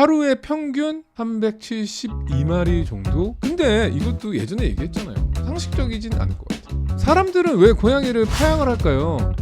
하루에 평균 372마리 정도? 근데 이것도 예전에 얘기했잖아요. 상식적이진 않을 것 같아요. 사람들은 왜 고양이를 파양을 할까요?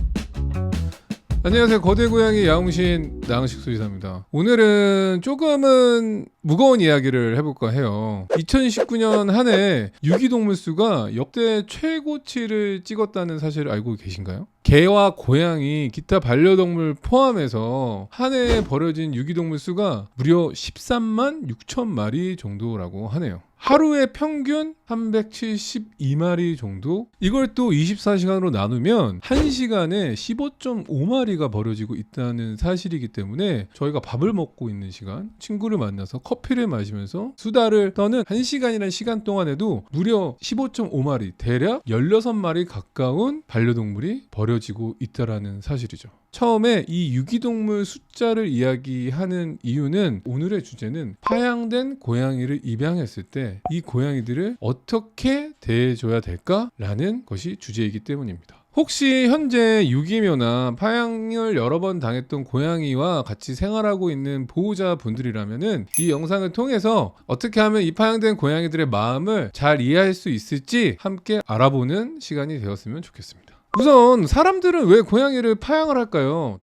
안녕하세요. 거대 고양이 야옹신 나흥식 수의사입니다. 오늘은 조금은 무거운 이야기를 해볼까 해요. 2019년 한 해 유기동물 수가 역대 최고치를 찍었다는 사실을 알고 계신가요? 개와 고양이, 기타 반려동물 포함해서 한 해에 버려진 유기동물 수가 무려 13만 6천 마리 정도라고 하네요. 하루에 평균 372마리 정도? 이걸 또 24시간으로 나누면 1시간에 15.5마리가 버려지고 있다는 사실이기 때문에 저희가 밥을 먹고 있는 시간, 친구를 만나서 커피를 마시면서 수다를 떠는 1시간이라는 시간 동안에도 무려 15.5마리, 대략 16마리 가까운 반려동물이 버려지고 있다는 사실이죠. 처음에 이 유기동물 숫자를 이야기하는 이유는 오늘의 주제는 파양된 고양이를 입양했을 때 이 고양이들을 어떻게 대해줘야 될까라는 것이 주제이기 때문입니다. 혹시 현재 유기묘나 파양을 여러 번 당했던 고양이와 같이 생활하고 있는 보호자분들이라면은 이 영상을 통해서 어떻게 하면 이 파양된 고양이들의 마음을 잘 이해할 수 있을지 함께 알아보는 시간이 되었으면 좋겠습니다. 우선 사람들은 왜 고양이를 파양을 할까요?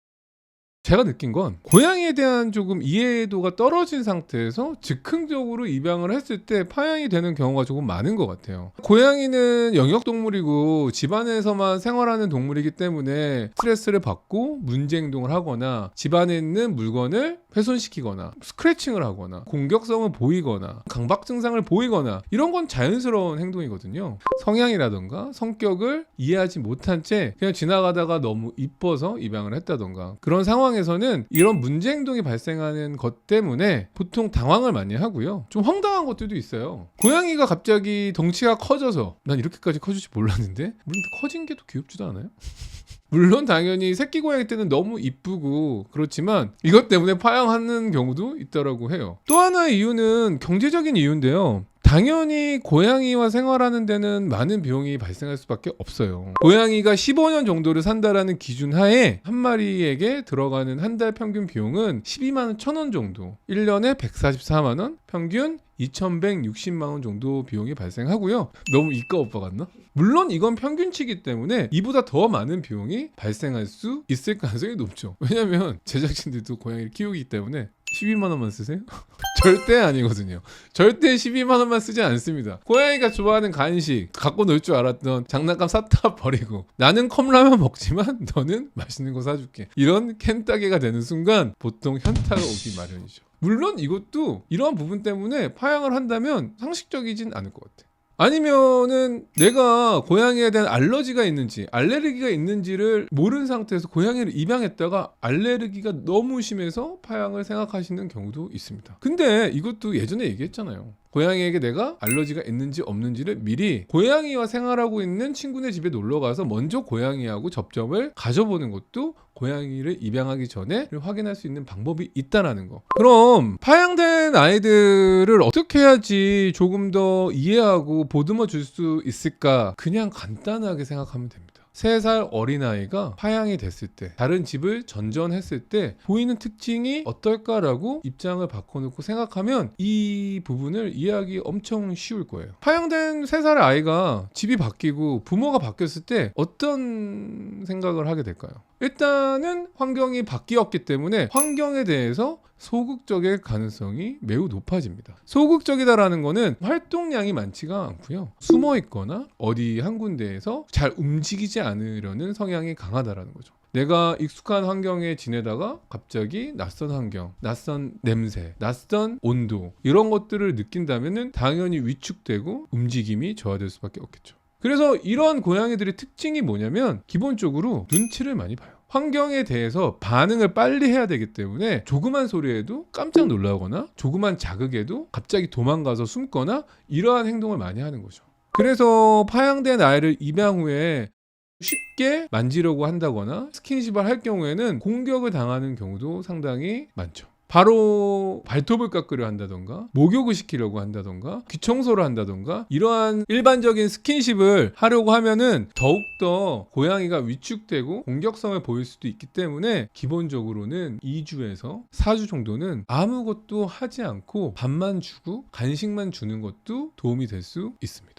제가 느낀 건 고양이에 대한 조금 이해도가 떨어진 상태에서 즉흥적으로 입양을 했을 때 파양이 되는 경우가 조금 많은 것 같아요. 고양이는 영역동물이고 집안에서만 생활하는 동물이기 때문에 스트레스를 받고 문제 행동을 하거나 집안에 있는 물건을 훼손시키거나 스크래칭을 하거나 공격성을 보이거나 강박 증상을 보이거나 이런 건 자연스러운 행동이거든요. 성향이라던가 성격을 이해하지 못한 채 그냥 지나가다가 너무 이뻐서 입양을 했다던가 그런 상황에서는 이런 문제 행동이 발생하는 것 때문에 보통 당황을 많이 하고요. 좀 황당한 것들도 있어요. 고양이가 갑자기 덩치가 커져서 난 이렇게까지 커질 줄 몰랐는데 물론 커진 게 더 귀엽지도 않아요? 물론 당연히 새끼 고양이 때는 너무 이쁘고 그렇지만 이것 때문에 파양하는 경우도 있다라고 해요. 또 하나의 이유는 경제적인 이유인데요. 당연히 고양이와 생활하는 데는 많은 비용이 발생할 수밖에 없어요. 고양이가 15년 정도를 산다라는 기준 하에 한 마리에게 들어가는 한 달 평균 비용은 12만 1천 원 정도, 1년에 144만 원, 평균 2,160만 원 정도 비용이 발생하고요. 너무 이과 오빠 같나? 물론 이건 평균치이기 때문에 이보다 더 많은 비용이 발생할 수 있을 가능성이 높죠. 왜냐면 제작진들도 고양이를 키우기 때문에 12만 원만 쓰세요? 절대 아니거든요. 절대 12만 원만 쓰지 않습니다. 고양이가 좋아하는 간식 갖고 놀 줄 알았던 장난감 샀다 버리고 나는 컵라면 먹지만 너는 맛있는 거 사줄게. 이런 캔따개가 되는 순간 보통 현타가 오기 마련이죠. 물론 이것도 이러한 부분 때문에 파양을 한다면 상식적이진 않을 것 같아. 아니면은 내가 고양이에 대한 알러지가 있는지 알레르기가 있는지를 모르는 상태에서 고양이를 입양했다가 알레르기가 너무 심해서 파양을 생각하시는 경우도 있습니다. 근데 이것도 예전에 얘기했잖아요. 고양이에게 내가 알러지가 있는지 없는지를 미리 고양이와 생활하고 있는 친구네 집에 놀러가서 먼저 고양이하고 접점을 가져보는 것도 고양이를 입양하기 전에 확인할 수 있는 방법이 있다는 거. 그럼 파양된 아이들을 어떻게 해야지 조금 더 이해하고 보듬어 줄 수 있을까? 그냥 간단하게 생각하면 됩니다. 3살 어린아이가 파양이 됐을 때 다른 집을 전전했을 때 보이는 특징이 어떨까라고 입장을 바꿔놓고 생각하면 이 부분을 이해하기 엄청 쉬울 거예요. 파양된 3살의 아이가 집이 바뀌고 부모가 바뀌었을 때 어떤 생각을 하게 될까요? 일단은 환경이 바뀌었기 때문에 환경에 대해서 소극적일 가능성이 매우 높아집니다. 소극적이다라는 거는 활동량이 많지가 않고요. 숨어 있거나 어디 한 군데에서 잘 움직이지 않으려는 성향이 강하다라는 거죠. 내가 익숙한 환경에 지내다가 갑자기 낯선 환경, 낯선 냄새, 낯선 온도 이런 것들을 느낀다면은 당연히 위축되고 움직임이 저하될 수밖에 없겠죠. 그래서 이러한 고양이들의 특징이 뭐냐면 기본적으로 눈치를 많이 봐요. 환경에 대해서 반응을 빨리 해야 되기 때문에 조그만 소리에도 깜짝 놀라거나 조그만 자극에도 갑자기 도망가서 숨거나 이러한 행동을 많이 하는 거죠. 그래서 파양된 아이를 입양 후에 쉽게 만지려고 한다거나 스킨십을 할 경우에는 공격을 당하는 경우도 상당히 많죠. 바로 발톱을 깎으려 한다던가 목욕을 시키려고 한다던가 귀청소를 한다던가 이러한 일반적인 스킨십을 하려고 하면은 더욱더 고양이가 위축되고 공격성을 보일 수도 있기 때문에 기본적으로는 2주에서 4주 정도는 아무것도 하지 않고 밥만 주고 간식만 주는 것도 도움이 될 수 있습니다.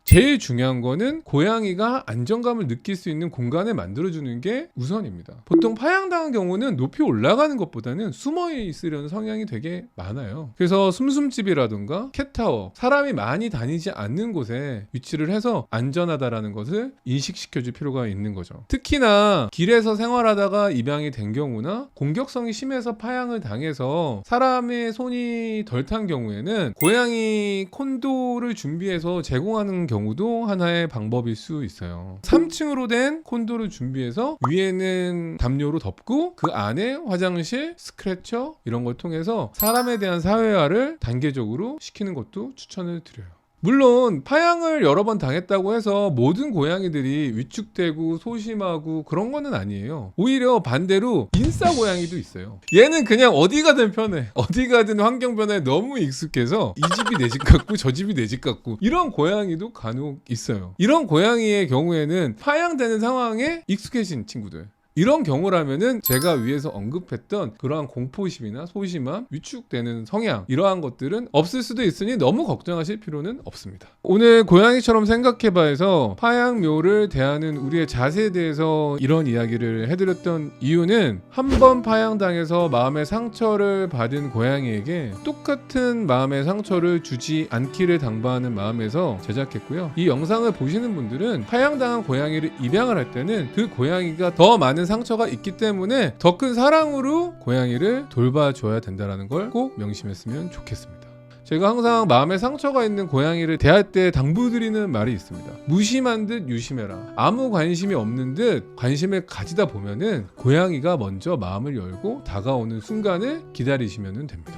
제일 중요한 거는 고양이가 안정감을 느낄 수 있는 공간을 만들어주는 게 우선입니다. 보통 파양당한 경우는 높이 올라가는 것보다는 숨어 있으려는 성향이 되게 많아요. 그래서 숨숨집이라든가 캣타워, 사람이 많이 다니지 않는 곳에 위치를 해서 안전하다라는 것을 인식시켜줄 필요가 있는 거죠. 특히나 길에서 생활하다가 입양이 된 경우나 공격성이 심해서 파양을 당해서 사람의 손이 덜 탄 경우에는 고양이 콘도를 준비해서 제공하는 경우도 하나의 방법일 수 있어요. 3층으로 된 콘도를 준비해서 위에는 담요로 덮고 그 안에 화장실, 스크래처 이런 걸 통해서 사람에 대한 사회화를 단계적으로 시키는 것도 추천을 드려요. 물론 파양을 여러 번 당했다고 해서 모든 고양이들이 위축되고 소심하고 그런 거는 아니에요. 오히려 반대로 인싸 고양이도 있어요. 얘는 그냥 어디 가든 편해. 어디 가든 환경 변화에 너무 익숙해서 이 집이 내 집 같고 저 집이 내 집 같고 이런 고양이도 간혹 있어요. 이런 고양이의 경우에는 파양되는 상황에 익숙해진 친구들, 이런 경우라면은 제가 위에서 언급했던 그러한 공포심이나 소심함, 위축되는 성향 이러한 것들은 없을 수도 있으니 너무 걱정하실 필요는 없습니다. 오늘 고양이처럼 생각해봐에서 파양묘를 대하는 우리의 자세에 대해서 이런 이야기를 해드렸던 이유는 한 번 파양당해서 마음의 상처를 받은 고양이에게 똑같은 마음의 상처를 주지 않기를 당부하는 마음에서 제작했고요. 이 영상을 보시는 분들은 파양당한 고양이를 입양을 할 때는 그 고양이가 더 많은 상처가 있기 때문에 더 큰 사랑으로 고양이를 돌봐줘야 된다는 걸 꼭 명심했으면 좋겠습니다. 제가 항상 마음에 상처가 있는 고양이를 대할 때 당부드리는 말이 있습니다. 무심한 듯 유심해라. 아무 관심이 없는 듯 관심을 가지다 보면은 고양이가 먼저 마음을 열고 다가오는 순간을 기다리시면 됩니다.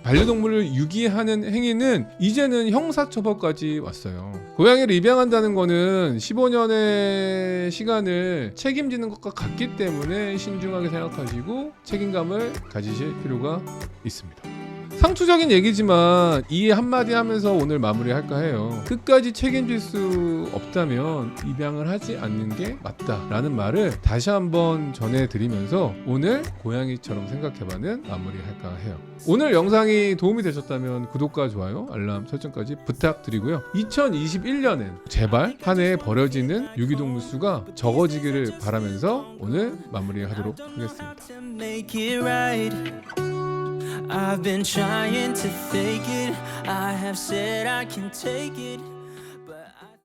반려동물을 유기하는 행위는 이제는 형사처벌까지 왔어요. 고양이를 입양한다는 거는 15년의 시간을 책임지는 것과 같기 때문에 신중하게 생각하시고 책임감을 가지실 필요가 있습니다. 상투적인 얘기지만 이 한마디 하면서 오늘 마무리할까 해요. 끝까지 책임질 수 없다면 입양을 하지 않는 게 맞다라는 말을 다시 한번 전해드리면서 오늘 고양이처럼 생각해봐는 마무리할까 해요. 오늘 영상이 도움이 되셨다면 구독과 좋아요, 알람 설정까지 부탁드리고요. 2021년엔 제발 한 해에 버려지는 유기동물 수가 적어지기를 바라면서 오늘 마무리하도록 하겠습니다. I've been trying to fake it. I have said I can take it.